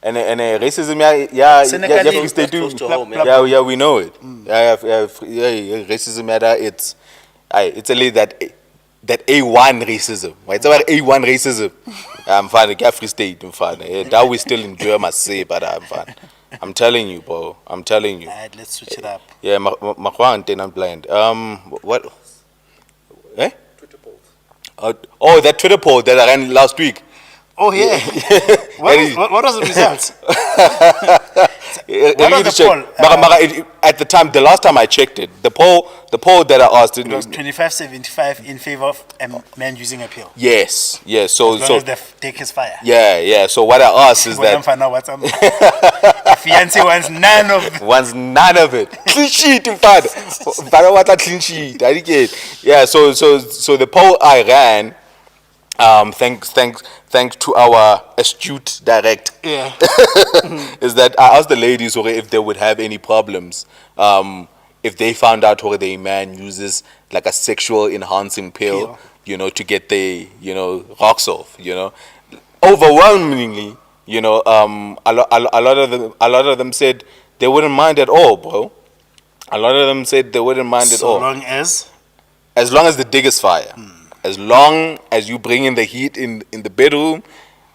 And racism, yeah, Senegalese, Free State that's too. close to home, man. Yeah, we know it. Yeah, racism, it's only that A1 racism. It's about A1 racism. I'm fine. Get Free State, I'm fine. That we still endure, I must say, but I'm fine. I'm telling you, bro. I'm telling you. Alright, let's switch it up. Yeah, I'm blind. What? Eh? Twitter polls. Oh, that Twitter poll that I ran last week. Oh yeah. What was the results? What was the poll? At the time, the last time I checked it, the poll that I asked, It was 25-75 in favor of a man using a pill. yes. As long as the dick is fire. Yeah. So what I asked is that The fiance wants none of it. Clean sheet, in fact. But I want a clean sheet. I didn't get. Yeah. So the poll I ran, thanks to our astute director. Yeah. Is that I asked the ladies if they would have any problems if they found out their man uses like a sexual enhancing pill, to get the rocks off, overwhelmingly, a lot of them said they wouldn't mind at all, bro. A lot of them said they wouldn't mind at all. As long as the dig is fire. As long as you bring in the heat in the bedroom,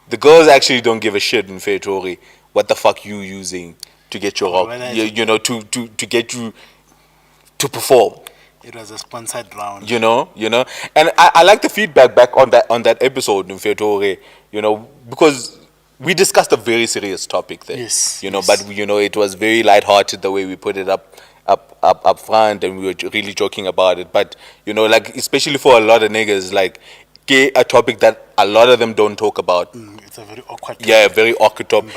the girls actually don't give a shit in Fetori what the fuck you using to get your rock, to get you to perform. It was a sponsored round. And I like the feedback back on that episode in Fetori, because we discussed a very serious topic there. Yes. But it was very lighthearted the way we put it up front, and we were really joking about it. But like especially for a lot of niggas, like a topic that a lot of them don't talk about. It's a very awkward topic. Yeah, very awkward topic.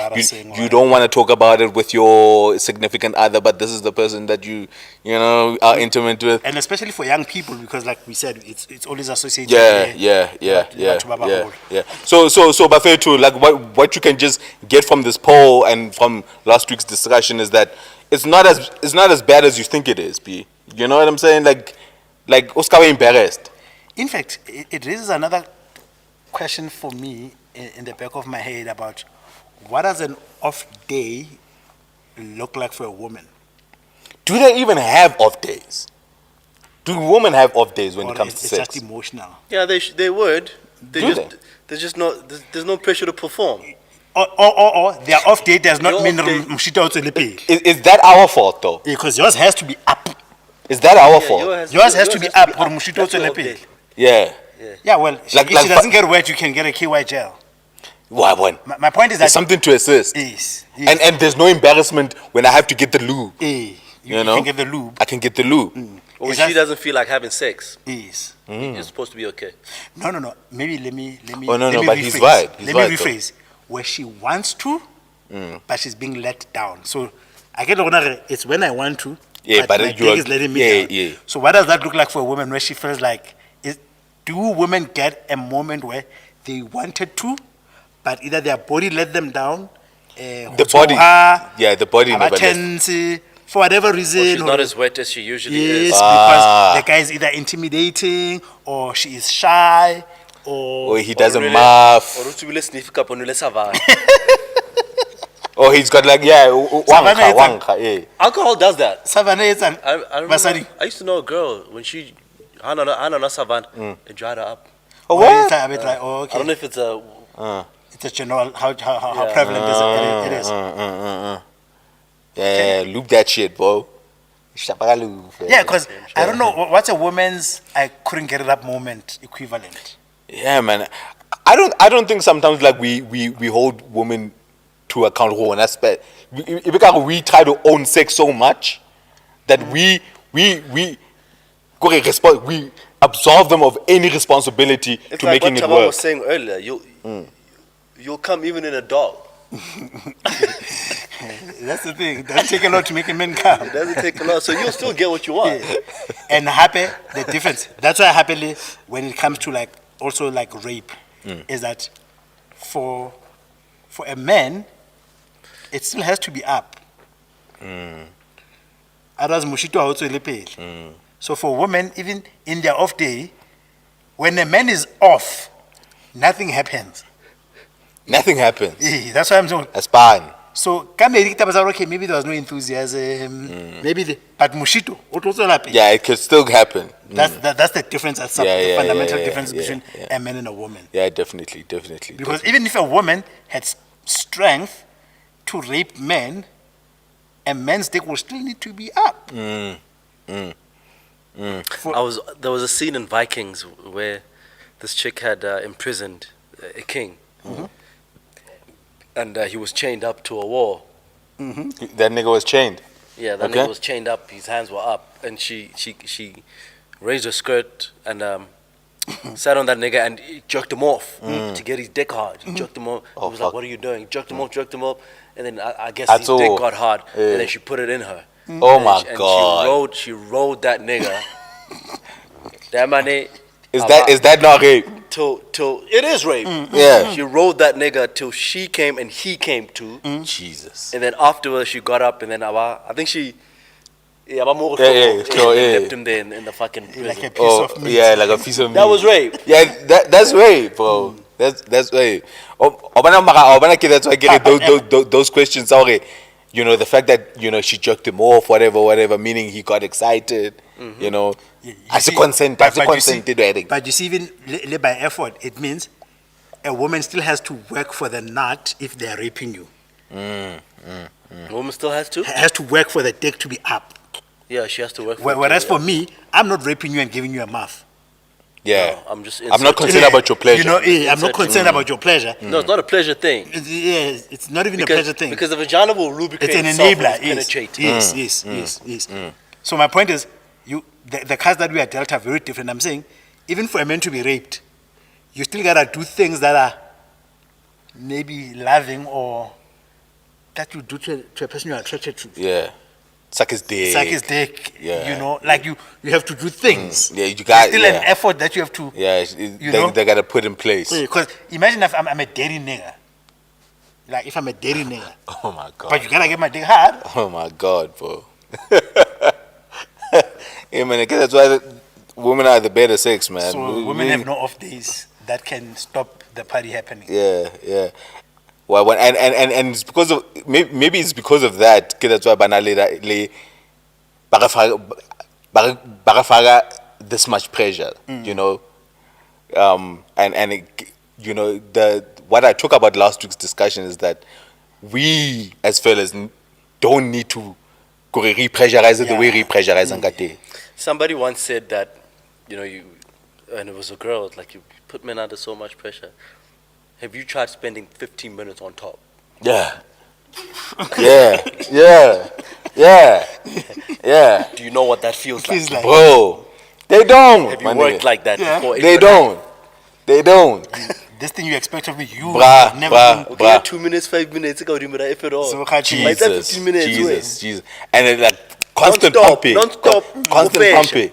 You don't want to talk about it with your significant other, but this is the person that you are intimate with. And especially for young people, because like we said, it's always associated. Yeah. So but fair to like what you can just get from this poll and from last week's discussion is that it's not as bad as you think it is, B. You know what I'm saying? Like Oscar embarrassed. In fact, it raises another question for me in the back of my head about what does an off day look like for a woman? Do they even have off days? Do women have off days when it comes to sex? It's just emotional. Yeah, they would. There's no pressure to perform. Or their off day does not mean mshita utswele. Is that our fault though? Because yours has to be up. Is that our fault? Yours has to be up or mshita utswele. Yeah. Yeah, well, if she doesn't get wet, you can get a KY gel. Why one? My point is that there's something to assist. Yes. And there's no embarrassment when I have to get the lube. You can get the lube. I can get the lube. Or when she doesn't feel like having sex. Yes. It's supposed to be okay. No. Maybe let me. Oh no, but he's right. Let me rephrase. Where she wants to, but she's being let down. So I get it's when I want to. Yeah, but my dick is letting me down. Yeah. So what does that look like for a woman where she feels like? Do women get a moment where they wanted to, but either their body let them down? The body never lets. For whatever reason. Or she's not as wet as she usually is. Yes, because the guy is either intimidating, or she is shy, or he doesn't laugh. Or he's got like wanka. Alcohol does that. Savannah is I used to know a girl when she Savannah and dried her up. Oh, what? Okay. I don't know if it's a general how prevalent it is. Yeah, loop that shit, bro. Yeah, because I don't know what's a woman's I couldn't get it up moment equivalent. Yeah, man. I don't think sometimes like we hold women to account for an aspect. We try to own sex so much that we absolve them of any responsibility it's to like making what it Chaba work. was saying earlier, you'll come even in a dog. That's the thing. It doesn't take a lot to make a man come. It doesn't take a lot, so you'll still get what you want. Yeah. And happy, the difference. That's why happily, when it comes to like also like rape, is that for a man, it still has to be up. Otherwise, mushito also lepel. So for women, even in their off day, when a man is off, nothing happens. Nothing happens. That's why I'm saying. That's fine. So, okay, maybe there was no enthusiasm. Maybe but Mushito, Yeah, it could still happen. That's the difference. That's the fundamental difference between a man and a woman. Yeah, definitely. Because even if a woman had strength to rape men, a man's dick will still need to be up. There was a scene in Vikings where this chick had imprisoned a king. And he was chained up to a wall. That nigga was chained. Yeah, that nigga was chained up. His hands were up, and she raised her skirt and sat on that nigga and jerked him off to get his dick hard. He jerked him off. He was like, "What are you doing?" Jerked him off, and then I guess his dick got hard, and then she put it in her. Oh my God! She rode that nigga. That money. Is that not rape? Till it is rape. Yeah. She rode that nigga till she came and he came too. Jesus. And then afterwards she got up and then I think she left him there in the fucking prison. Like a piece of meat. Yeah, like a piece of meat. That was rape. Yeah, that's rape, bro. That's rape. That's why I get those questions. Okay, you know, the fact that, you know, she jerked him off, whatever, meaning he got excited. You know, but you see, even by effort, it means a woman still has to work for the nut if they are raping you. A woman still has to? Has to work for the dick to be up. Yeah, she has to work for Whereas for me, I'm not raping you and giving you a mouth. Yeah. No, I'm not concerned about your pleasure. You know, I'm not concerned about your pleasure. No, it's not a pleasure thing. It's not even a pleasure thing. Because the vagina will lubricate it's an itself enabler. and penetrate. Yes. So my point is, the cards that we are dealt are very different. I'm saying, even for a man to be raped, you still gotta do things that are maybe loving or that you do to a person you're attracted to. Yeah. Suck his dick. Yeah. You know, like you have to do things. Yeah, you got still an effort that you have to. Yeah, they gotta put in place. Because imagine if I'm a dirty nigga. Like if I'm a dirty nigga. Oh my God. But you gotta get my dick hard. Oh my God, bro. Yeah, man, I guess that's why women are the better sex, man. So women have no off days that can stop the party happening. Yeah. Well, and it's because of maybe it's because of that. That's why banale this much pressure, you know, you know, what I talk about last week's discussion is that we as fellas don't need to repressurize it the way repressurize angate. Somebody once said that, you know, and it was a girl, like you put men under so much pressure. Have you tried spending 15 minutes on top? Yeah. Do you know what that feels like? Bro, they don't. Have you worked like that before? They don't. This thing you expect of me, you bruh. Okay, 2 minutes, 5 minutes, if at all. So Jesus. 15 minutes. Jesus. And it's like constant pumping. Non-stop. Constant pumping.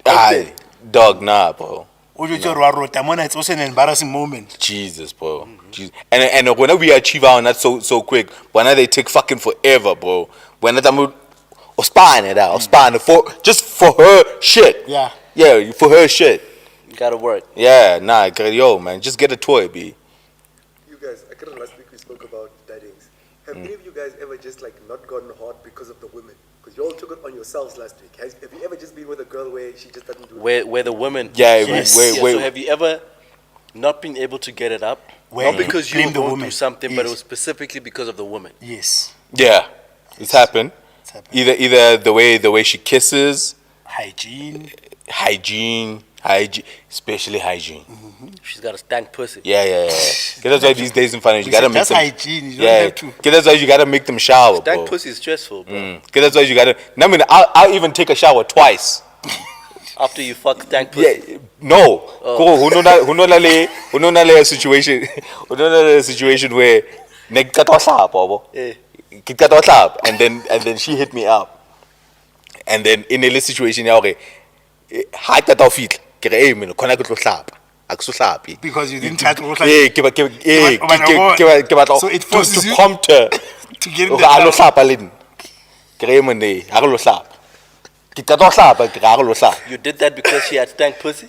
Aye, dog, nah, bro. It's also an embarrassing moment. Jesus, bro. Jesus. And when we achieve our not so quick, when they take fucking forever, bro. When or spine for just for her shit. Yeah, for her shit. You gotta work. Yeah, nah, yo, man, just get a toy, B. You guys, I kind of last week we spoke about daddings. Have any of you guys ever just like not gotten hard because of the women? Because you all took it on yourselves last week. Have you ever just been with a girl where she just doesn't do it? Where the women. Yeah, So have you ever not been able to get it up? Not because you were going through something, but it was specifically because of the woman. Yes. Yeah, it's happened. Either the way she kisses. Hygiene, especially hygiene. She's got a stank pussy. Yeah. That's why these days in finance you gotta make them. Hygiene. You don't have to. That's why you gotta make them shower. Stank pussy is stressful, bro. That's why you gotta. I mean, I'll even take a shower twice. After you fuck stank pussy. Yeah, no. Hunonale situation. Hunonale situation where and then she hit me up. And then in a situation, okay, how that I feel. Because you didn't try to so it forces you prompt her to get in the You did that because she had stank pussy?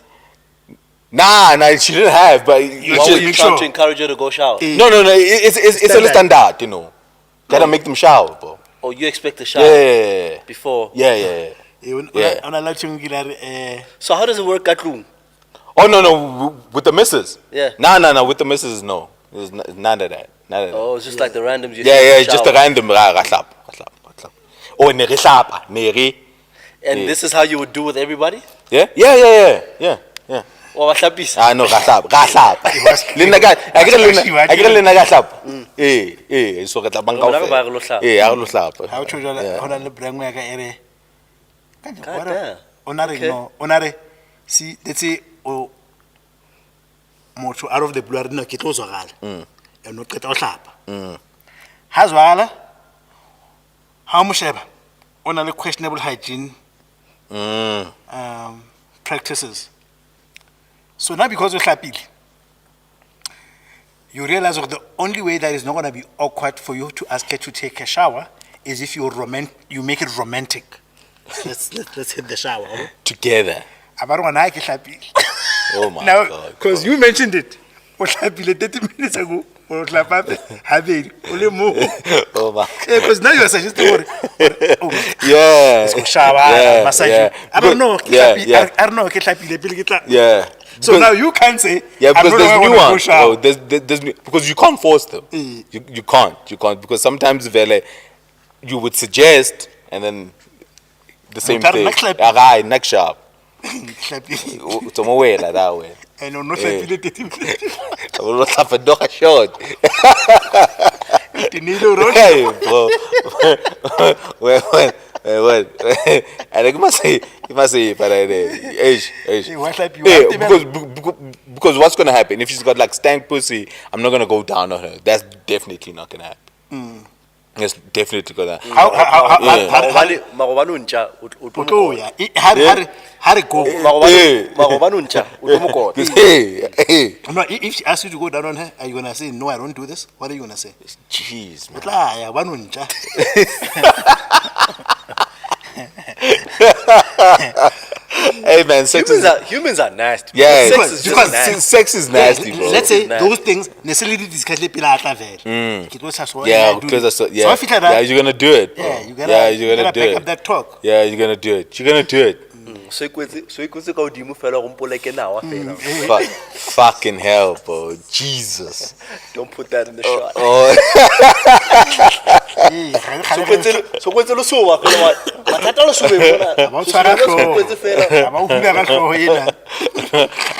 Nah, she didn't have, but You Why just were you make trying sure. to encourage her to go shower? no, it's a Standard. standard, you know. Gotta make them shower, bro. Or you expect a shower Yeah. before? Yeah. So how does it work at room? Oh no, with the missus. Yeah. Nah, with the missus, no. There's none of that. None of that. Oh, it's just like the randoms you see Yeah, in the just a shower. random gahlap. Oh, ne re hlapa, ne re. And Yeah. this is how you would do with everybody? Yeah. Or wahlapisa? Ah no, gahlap. Lena ka, akere lena gahlap. So re tla bang Rona re ba re lo kaofela. hlapa. Ha re lo hlapa. How to Yeah. hold on the brand where I ere. God damn. Onare Okay. no, onare. See, let's say oh, motho out of the blue no ke tlo zwagala. And not qeta o hlapa. Ha zwagala. How mo sheba? Ona le questionable hygiene practices. So now because you're hlapile, you realize that the only way that is not going to be awkward for you to ask her to take a shower is if you make it romantic. Let's hit the shower. Together. Abarwana ke hlapile. Oh my Now, God. because you mentioned it, o hlapile 30 minutes ago, o hlapa habedi, o le mo. Oh my. Because now you are suggesting oh, Yeah. let's go shower, massage. I don't know. Yeah. I don't know. Ke hlapile pele ke tla. Yeah. So now you can't say. Yeah, I'm because not there's the one who wanna go nuance. shower. There's because you can't force them. You can't because sometimes vele you would suggest and then the same Mutare thing. nak hlapi. Agai neck sharp. Hlapile. It's a way like that way. And no hlapile 30 minutes. I will not have a dog short. Tinilo road. Hey, bro. Wait. And I must say, but age. What type you Yeah, want? because what's gonna happen if she's got like stank pussy? I'm not gonna go down on her. That's definitely not gonna happen. It's definitely gonna. How Magobane untja, Oto ya. How go? Magobane untja, utomokota. Hey. No, if she asks you to go down on her, are you gonna say no? I don't do this. What are you gonna say? Jeez, man. Utla ya banunja. Hey, man. Humans are nasty. Yeah, Sex is just nasty. Sex is nasty, bro. Let's say Nasty. those things necessarily discuss le pila atla vele. Ke tlo sa so. Yeah, because So yeah, if you like that, yeah, you're gonna do it. Bro. yeah, you gotta, yeah, you you're gonna gotta do back up it. that talk. Yeah, you're gonna do it. You're gonna do it. So ikwetse ka hodimo fela go mpoleke nawa fela. Fucking hell, bro. Jesus. Don't put that in the shot. Oh. So kwetse lo soba fela wa. Mathata lo sobe bona. Ba o tshwara So tlhogo. kwetse fela. Ba o hula ka tlhogo ena.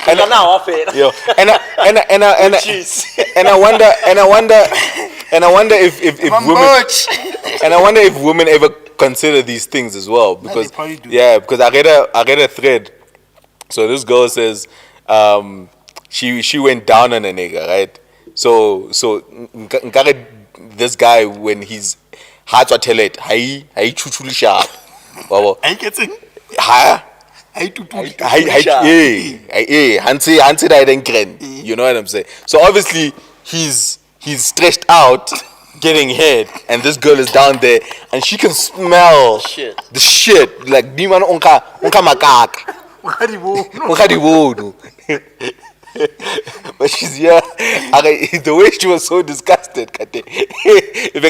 Fela nawa fela. Yo, and Jeez. I wonder if women and I wonder if women ever consider these things as well because they probably do. yeah, because I read a thread. So this girl says she went down on a nigga, right? So nkare this guy when he's hard to tell it, hi chuchuli sharp. Babo. I get it. Ha? I do. Hansi da den gren. You know what I'm saying? So obviously he's stretched out getting hit and this girl is down there and she can smell the shit like di man onka makaka. Ukadibono. But she's the way she was so disgusted kate. If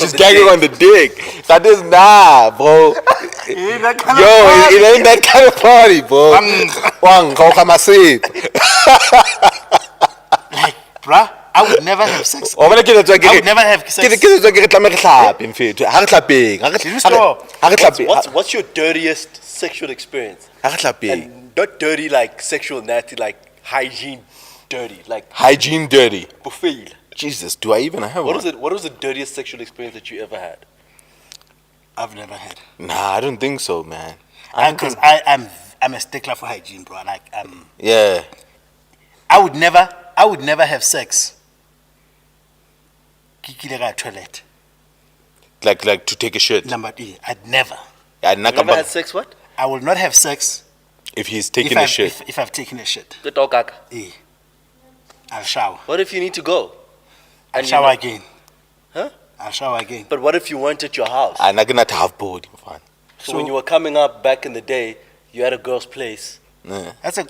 she's gagging on the dick. That is nah, bro. Yo, it ain't that kind of party, bro. Wang kaukamasip. Like, bruh, I would never have sex. I would never have sex. What's your dirtiest sexual experience? And not dirty like sexual nasty, like hygiene dirty, like Hygiene dirty. buffet. Jesus, do I even have one? What was the dirtiest sexual experience that you ever had? I've never had. Nah, I don't think so, man. Because I'm a stickler for hygiene, bro. Like Yeah. I would never have sex. Kikile ka toilet. Like to take a shit. Number E. I'd never. Yeah, You never had sex? What? I will not have sex if he's taking a shit. if I've taken a shit. Good dog, kaka. E. I'll shower. What if you need to go? I'll shower again. Huh? I'll shower again. But what if you weren't at your house? I'm not gonna have body, man. So when you were coming up back in the day, you had a girl's place. Yeah. That's a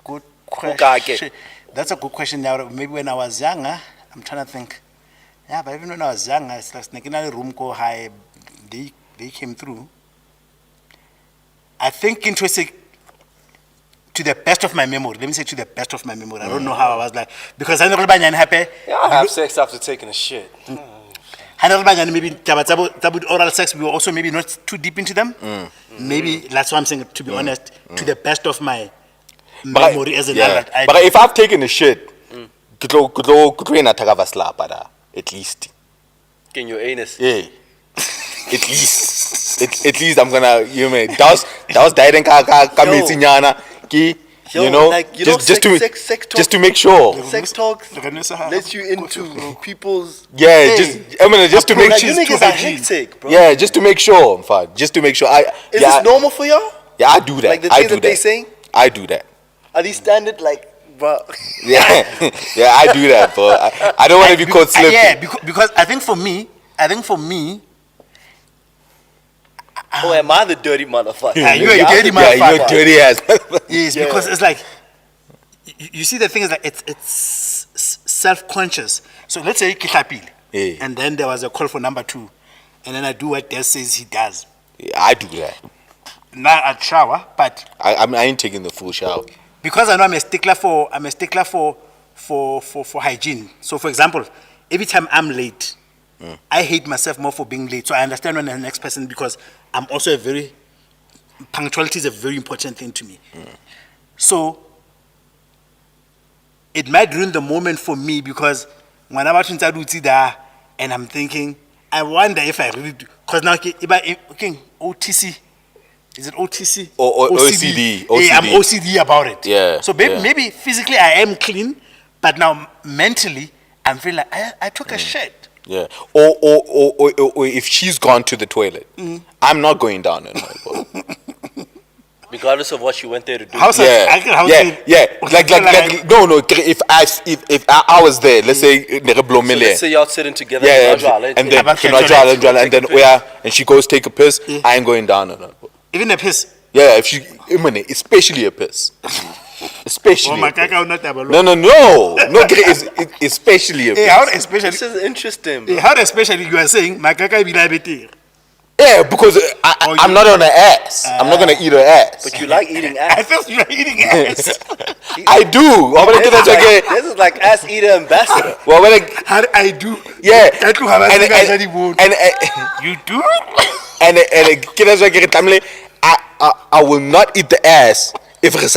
good Okay. question. That's a good question. Now, maybe when I was younger, I'm trying to think. Yeah, but even when I was younger, it's like sneaking out of the room, go high. They came through. I think interesting. To the best of my memory, let me say to the best of my memory. I don't know how I was like because I never been happy. Yeah, I have sex after taking a shit. I never been maybe tabu oral sex. We were also maybe not too deep into them. Maybe that's what I'm saying. To be honest, to the best of my memory as an adult. But if I've taken a shit, at least. In your anus. Yeah. At least. At least I'm gonna, you know, that was dying you know, like, just sex to make sure. Sex talks lets you into people's. Yeah, just to make like, sure. you niggas are hectic, bro. Yeah, just to make sure. In fact, just to make sure. Is this normal for y'all? Yeah, I do that. Like the things that they saying? I do that. Are these standard like, bro? Yeah, yeah, I do that, bro. I don't want to be caught slipping. Yeah, because I think for me. Oh, am I the dirty motherfucker? Yeah, you're a dirty Yeah, motherfucker. you're dirty ass. Yes, Yeah. because it's like you see the thing is like it's self-conscious. So let's say Kihlapile, Yeah. and then there was a call for number 2, and then I do what Des says he does. Yeah, I do that. Now I'd shower, but I ain't taking the full shower. because I know I'm a stickler for hygiene. So for example, every time I'm late, I hate myself more for being late. So I understand when the next person because I'm also punctuality is a very important thing to me. So it might ruin the moment for me because when I'm watching there and I'm thinking, I wonder if I really do. Because now, if I OTC, is it OTC? Or OCD. Yeah, I'm OCD about it. Yeah, So maybe, yeah. maybe physically I am clean, but now mentally I'm feeling like I took a shit. Yeah. Or if she's gone to the toilet, I'm not going down in her. Bro. Regardless of what she went there to do. How's Yeah, Like no. If I was there, let's say So let's say y'all sitting together. yeah, in Rajala, and then Take a and she goes take a piss, I ain't going down on her. Bro. Even a piss. Yeah, if she, especially a piss, especially. Oh a my piss. God, not that No, especially a piss. How especially? this is interesting, bro. How especially you are saying my kaka be diabetic. Yeah, because I'm not on her ass. I'm not gonna eat her ass. But you like eating I ass. thought you were eating ass. I do. This is like ass eater ambassador. Well, when How do I do? yeah, That look how I think I said he would. You do? I will not eat the ass if it's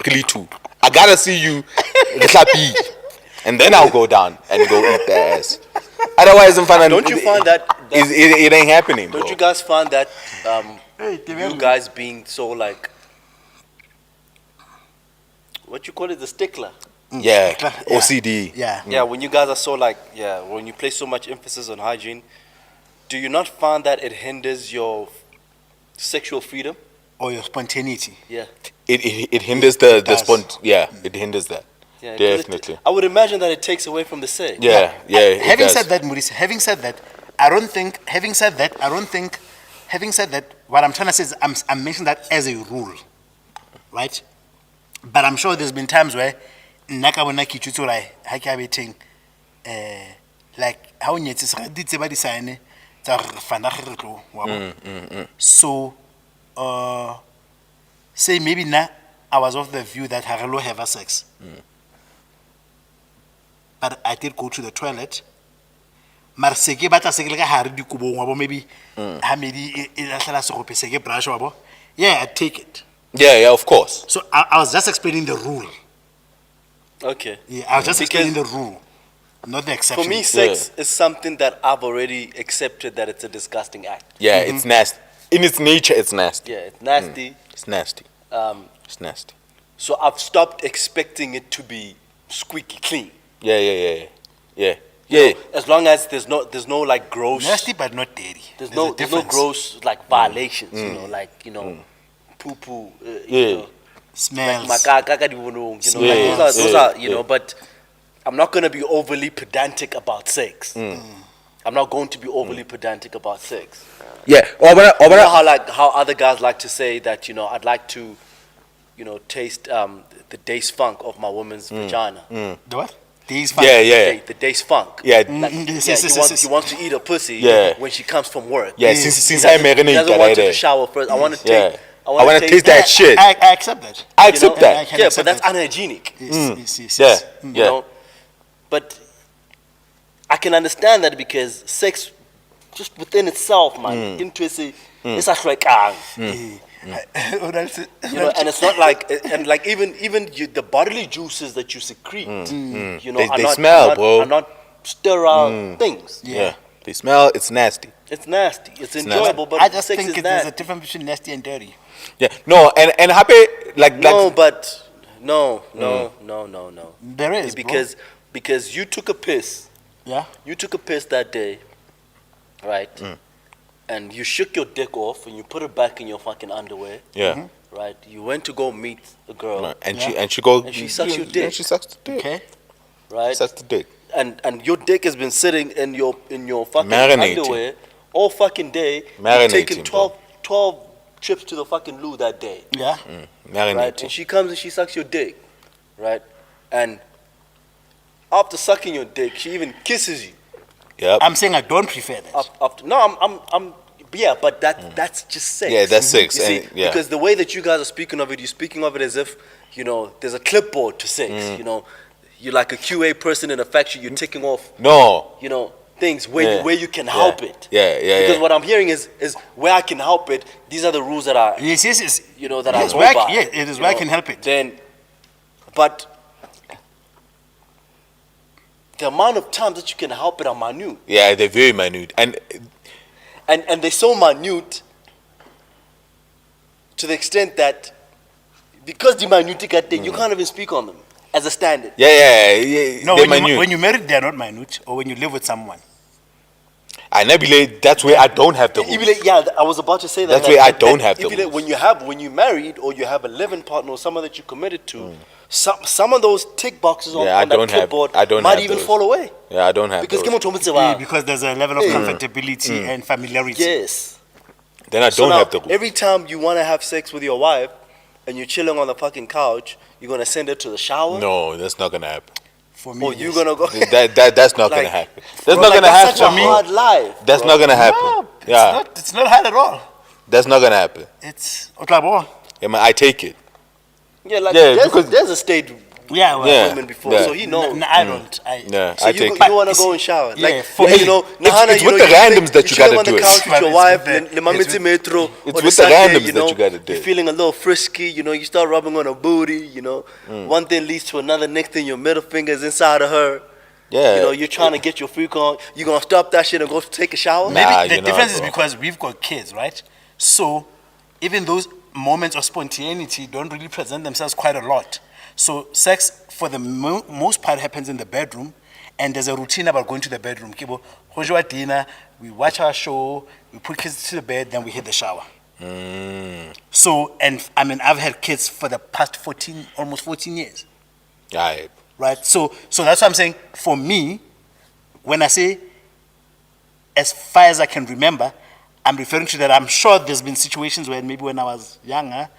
really too. I gotta see you, and then I'll go down and go eat the ass. Otherwise, Don't you find that it ain't happening, bro. don't you guys find that Hey, you guys being so like what you call it, the stickler? Yeah, Yeah. OCD. Yeah. Yeah, when you guys are so like when you place so much emphasis on hygiene, do you not find that it hinders your sexual freedom? Or your spontaneity. Yeah. It hinders It does. it hinders that. Yeah, 'cause Definitely. I would imagine that it takes away from the sex. Yeah. It Having does. said that, Maurice, having said that, what I'm trying to say is I'm mentioning that as a rule, right? But I'm sure there's been times where like how so say maybe now I was of the view that I will have a sex. But I did go to the toilet. Mara seke batla seke le ka hare dikobong wa bo maybe ha medi e latela segope seke brush wa bo. Yeah, I take it. Yeah, of course. So I was just explaining the rule. Okay. Yeah, I was just Because explaining the rule, not the exception. for me, sex is something that I've already accepted that it's a disgusting act. Yeah, it's nasty. In its nature, it's nasty. Yeah, it's nasty. It's nasty. It's nasty. So I've stopped expecting it to be squeaky clean. Yeah. As long as there's no like gross. Nasty but not dirty. There's a no difference. gross like violations. You know, like poo poo. Smells. Makaka di bonong, you know, Yeah, like those yeah, are you know, but I'm not gonna be overly pedantic about sex. I'm not going to be overly pedantic about sex. Yeah. You know how other guys like to say that, I'd like to, taste the dace funk of my woman's vagina. The what? Dace funk. Yeah. The dace funk. Yeah. Like, he wants to eat her pussy when she comes from work. Yeah. Since he doesn't want to shower first. I want to take. I want to taste that shit. I accept that. I accept that. Yeah, but that's unhygienic. Yes. But I can understand that because sex, just within itself, man, intimacy, it's like and it's not like even the bodily juices that you secrete, they smell, bro. Are not sterile things. Yeah, they smell. It's nasty. It's nasty. It's enjoyable, but I just sex think is there's nasty. a difference between nasty and dirty. Yeah, no, and happy No. There is, because you took a piss. Yeah. You took a piss that day, right? And you shook your dick off and you put it back in your fucking underwear. Yeah. Right. You went to go meet a girl. And she sucks your dick. And she sucks the dick. Okay. Right. Sucks the dick. And your dick has been sitting in your fucking Marinating. underwear all fucking day. Marinating, You've taken 12 trips to the fucking loo that day. Yeah. Marinating. Right. And she comes and she sucks your dick. Right. And after sucking your dick, she even kisses you. Yep. I'm saying I don't prefer that. But that's just sex. Yeah, that's sex. You see, And, yeah. because the way that you guys are speaking of it, you're speaking of it as if, there's a clipboard to sex. You're like a QA person in a factory, you're ticking off, No. things where you can help it. Yeah. Because what I'm hearing is where I can help it, these are the rules that are, Yes. that I Yes, go where by. it is where I can help it. But the amount of times that you can help it are minute. Yeah, they're very minute. And they're so minute to the extent that because the minute you can't even speak on them as a standard. Yeah. No, they're when minute. you married, they're not minute, or when you live with someone. And I believe that's where I don't have the rules. I was about to say that. That's where I don't have the rules. When you married or you have a living partner or someone that you committed to, some of those tick boxes on that clipboard might even fall away. Yeah, I don't have because those. Because there's a level of comfortability and familiarity. Yes. Then I don't have the rules. Every time you want to have sex with your wife and you're chilling on the fucking couch, you're gonna send her to the shower. No, that's not gonna happen. For me, or you're gonna go. That's not gonna happen. That's not gonna that's happen. such a hard life. That's not gonna happen. No, it's not hard at all. That's not gonna happen. It's otlabo. Yeah, man, I take it. Yeah, because there's a stage. Women before, so he knows. I don't. So I you take it. want to go and shower, it's with the randoms that you gotta do it. You're on the couch with your wife, metro. It's with the randoms that you gotta do it. You're feeling a little frisky, you start rubbing on her booty, one thing leads to another. Next thing, your middle finger's inside of her. Yeah. You're trying to get your freak on. You gonna stop that shit and go take a shower? Maybe the difference is because we've got kids, right? So even those moments of spontaneity don't really present themselves quite a lot. So sex, for the most part, happens in the bedroom, and there's a routine about going to the bedroom. Kibo, hojwa dinner, we watch our show, we put kids to the bed, then we hit the shower. So, and I mean, I've had kids for the past almost 14 years. Right. So that's what I'm saying. For me, when I say as far as I can remember, I'm referring to that. I'm sure there's been situations where maybe when I was younger,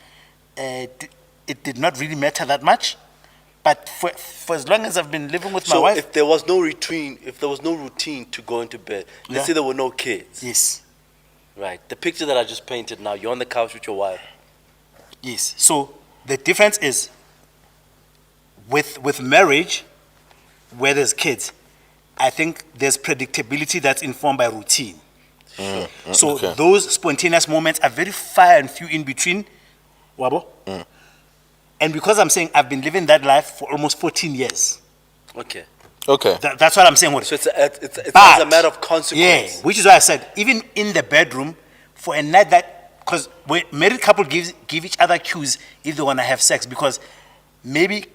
it did not really matter that much. But for as long as I've been living with my wife. So if there was no routine to go into bed, let's say there were no kids. Yes. Right. The picture that I just painted now, you're on the couch with your wife. Yes. So the difference is with marriage, where there's kids, I think there's predictability that's informed by routine. So those spontaneous moments are very far and few in between. Wabo? And because I'm saying I've been living that life for almost 14 years. Okay. That's what I'm saying. So it's a matter of consequence. Yeah, which is why I said, even in the bedroom, for a night that, because married couple give each other cues if they want to have sex, because maybe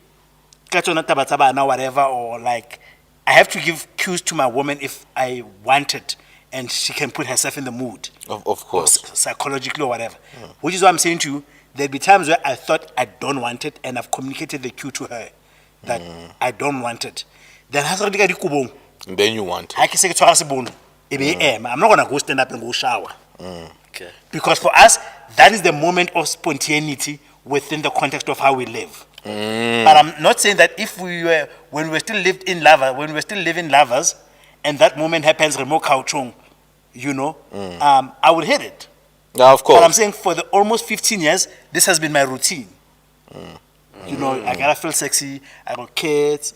now whatever, or like I have to give cues to my woman if I want it, and she can put herself in the mood. Of course. Psychologically or whatever. Which is what I'm saying to you. There'll be times where I thought I don't want it, and I've communicated the cue to her that I don't want it. Then and then you want it. I can say I'm not gonna go stand up and go shower. Okay. Because for us, that is the moment of spontaneity within the context of how we live. But I'm not saying that if when we were still living lovers, and that moment happens, remote couchung, I would hit it. Yeah, of course. But I'm saying for the almost 15 years, this has been my routine. I gotta feel sexy. I got kids.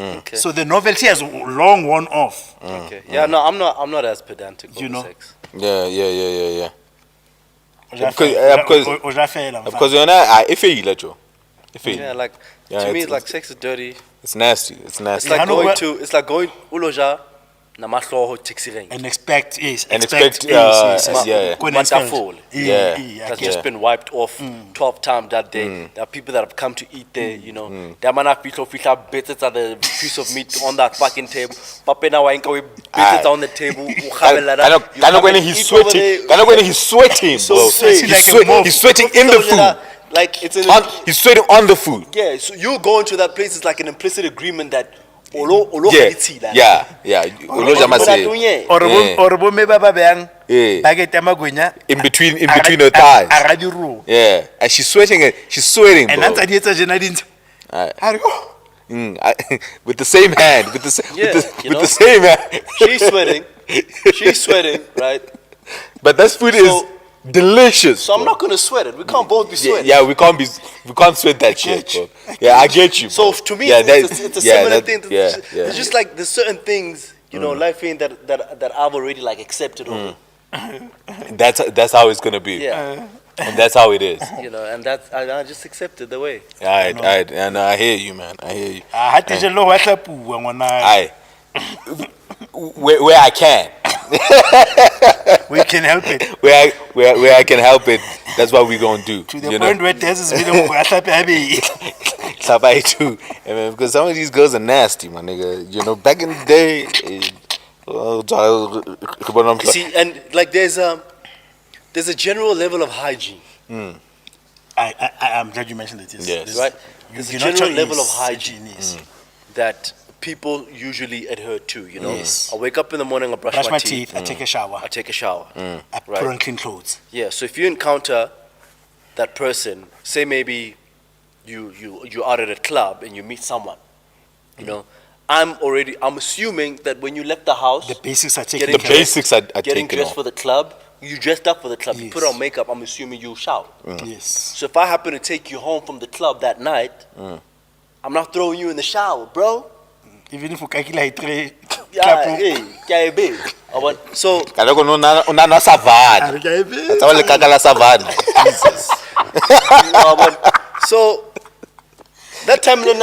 Okay. So the novelty has long worn off. Okay. Yeah, no, I'm not as pedantic over sex. Yeah. Because Yeah, like to me, it's like sex is dirty. It's nasty. It's It's like going uloja namahloho tiksireng. And expect Mataful. Yeah. That's just been wiped off 12 times that day. There are people that have come to eat there, There are fila bits at the piece of meat on that fucking table. Papena wainka we bits on the table. He's sweating, bro. He's sweating in the food. Like He's sweating on the food. Yeah, so you going to that place is like an implicit agreement that Yeah. In between her thighs. Yeah, and she's sweating, bro. With the same hand, with the same hand. She's sweating, right? But that food is delicious. So I'm not gonna sweat it. We can't both be sweating. Yeah, we can't sweat that shit, bro. Yeah, I get you. So bro. to me, it's a similar thing. Yeah. It's just like there's certain things, life ain't that I've already like accepted over. That's how it's gonna be. Yeah. And that's how it is. And that's I just accepted the way. I hear you, man. I hear you. Where I can. We can help it. Where I can help it, that's what we're gonna do. To the point where Tess is happy. Sabai too. Because some of these girls are nasty, my nigga. Back in the day. See, and like there's a general level of hygiene. I'm glad you mentioned it. Yes. Right? There's a general level of hygiene that people usually adhere to, I wake up in the morning, I brush my teeth, I take a shower. I Put on clean clothes. Yeah, so if you encounter that person, say maybe you are at a club and you meet someone, I'm assuming that when you left the house, the basics are taken. The basics are getting taken dressed off. for the club, you dressed up for the club, you put on makeup, I'm assuming you shower. Yes. So if I happen to take you home from the club that night, I'm not throwing you in the shower, bro. Even if you calculate three, so so that time maybe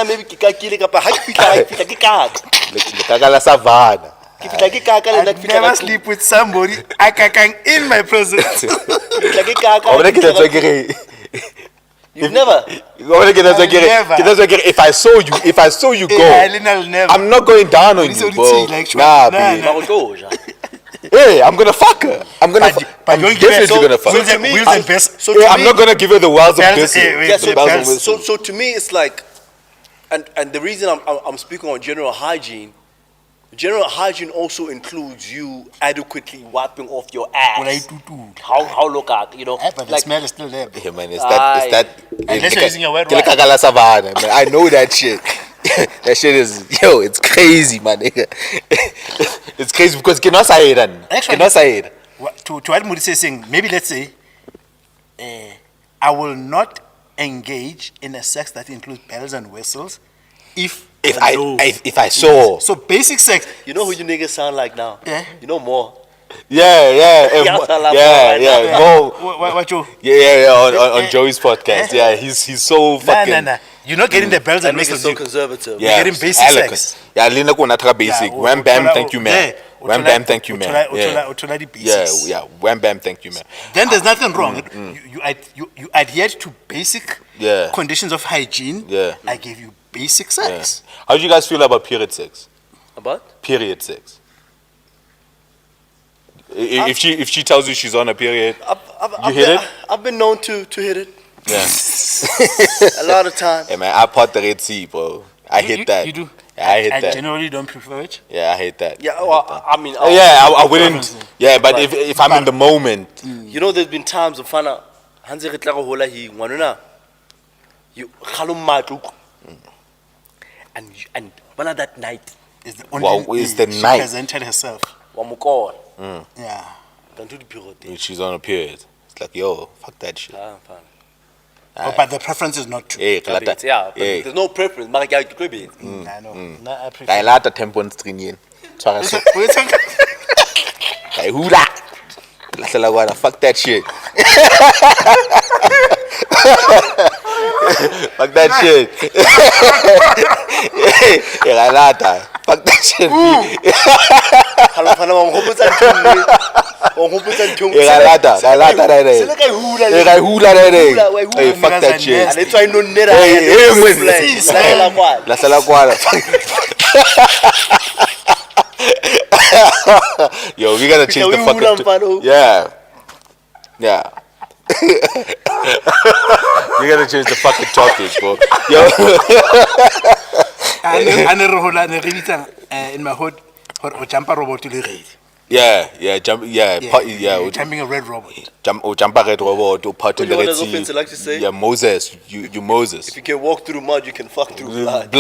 I never sleep with somebody in my presence. You've never. If I saw you go, I'm not going down on you, bro. Nah, hey, I'm gonna fuck her. I'm definitely gonna fuck her. I'm not gonna give her the wells of business. So to me, it's like, and the reason I'm speaking on general hygiene also includes you adequately wiping off your ass. How look at, But the smell is still there. Yeah, man, it's that. Unless you're using a wet wipe. I know that shit. That shit is, it's crazy, man. It's crazy because Actually, to what Mudise is saying, maybe let's say, I will not engage in a sex that includes bells and whistles if I saw. So basic sex. You know who you niggas sound like now? Yeah. You know more. Mo. What you? On Joey's podcast. Yeah, he's so fucking. Nah. You're not getting the bells That and nigga's whistles. so conservative. Yeah, You're getting basic sex. Yeah, Lina ko nataka basic. Wham bam, thank you, man. Wham bam, thank you, man. Yeah. Wham bam, thank you, man. Then there's nothing wrong. You adhered to basic Yeah. conditions of hygiene. Yeah. I gave you basic sex. How do you guys feel about period sex? About? Period sex. If she tells you she's on a period, you hit it? I've been known to hit it. Yeah. A lot of time. Hey man, I part the Red Sea, bro. I hit that. You do? Yeah, I hate I that. generally don't prefer it. Yeah, I hate that. Yeah, well, I mean, I wouldn't. Preference. Yeah, but if I'm in the moment, you know, there's been times of fana. Hanze re tla go hola hi ngwanona. You khalom matlu. And one of that night Is the Wow, only is the she night. presented herself. wa mokola. Yeah. Don't do the pirote. when she's on a period, it's like, yo, fuck that shit. Ah, fine. Oh, but the preference is not to. Hey, Yeah, but Hey, there's no preference. Mara ke a itlobe. I know. No, I I prefer. like the tempo and string in. Tshwara so. Wait, Hey, hula. Lahlela kwana, fuck that shit. Fuck that shit. Hey, I like that. Fuck that shit. Halo fana wa ngopotsa ntho. Wa ngopotsa ntho. Hey, I like that. I like that. Sele ka hula. Hey, I hula that. Hula, we hula. Hey, fuck that shit. And it's why no nera. Hey, man. Lahlela kwa. Lahlela kwana. Yo, we gotta change the fucking. Yeah. Yeah. We gotta change the fucking topic, bro. Yo. In my hood, or jumper robot to the raid. Yeah, Jumping a red robot. Jump red robot, or part of the What Red does offense Sea. like to say? Yeah, Moses. You Moses. If you can walk through mud, you can fuck through blood.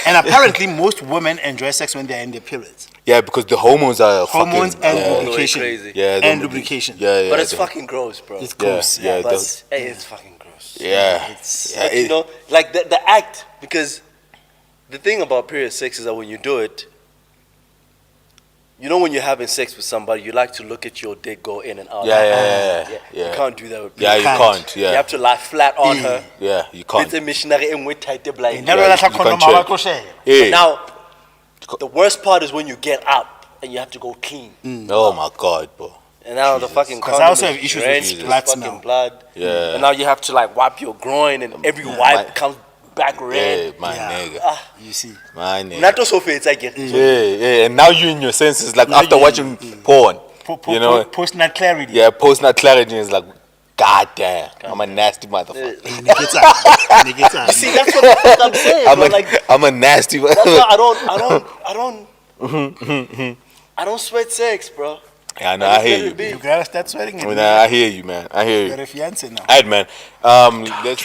And apparently, most women enjoy sex when they're in their periods. Yeah, because the hormones are Hormones fucking, and yeah, all the way lubrication. crazy. yeah, And the- lubrication. Yeah, But it's the- fucking gross, bro. It's gross. Yeah, But those- it's fucking gross. yeah. It's- Yeah, Like, you know, like the act, because the thing about period sex is that when you do it, you know, when you're having sex with somebody, you like to look at your dick go in and out. Yeah. You can't do that with Yeah, period. you can't. Yeah, You have to lie flat on her. yeah, you It's can't. a missionary and we tight up like. Never Yeah, let her you can't condom check. out, go share. Hey. Now, the worst part is when you get up and you have to go clean. Oh my god, bro. And now the fucking 'Cause I condom also is have issues with drenched blood fucking smell. blood. Yeah. And now you have to like wipe your groin, and every wipe comes back red. Hey, my Yeah. nigga. You see. My nigga. Not so it's like Yeah, and now you in your senses, like after watching porn, you know, Post nut clarity. yeah, post nut clarity is like, god damn, I'm a nasty motherfucker. Nigga, See, that's what the fuck I'm saying, I'm bro. a, Like, I'm a nasty that's motherfucker. why I don't sweat sex, bro. Yeah, I know, I hear Let you. it be. You gotta start sweating. I hean, I hear you, man. I hear You got you. a fiance now. Alright, man. Let's.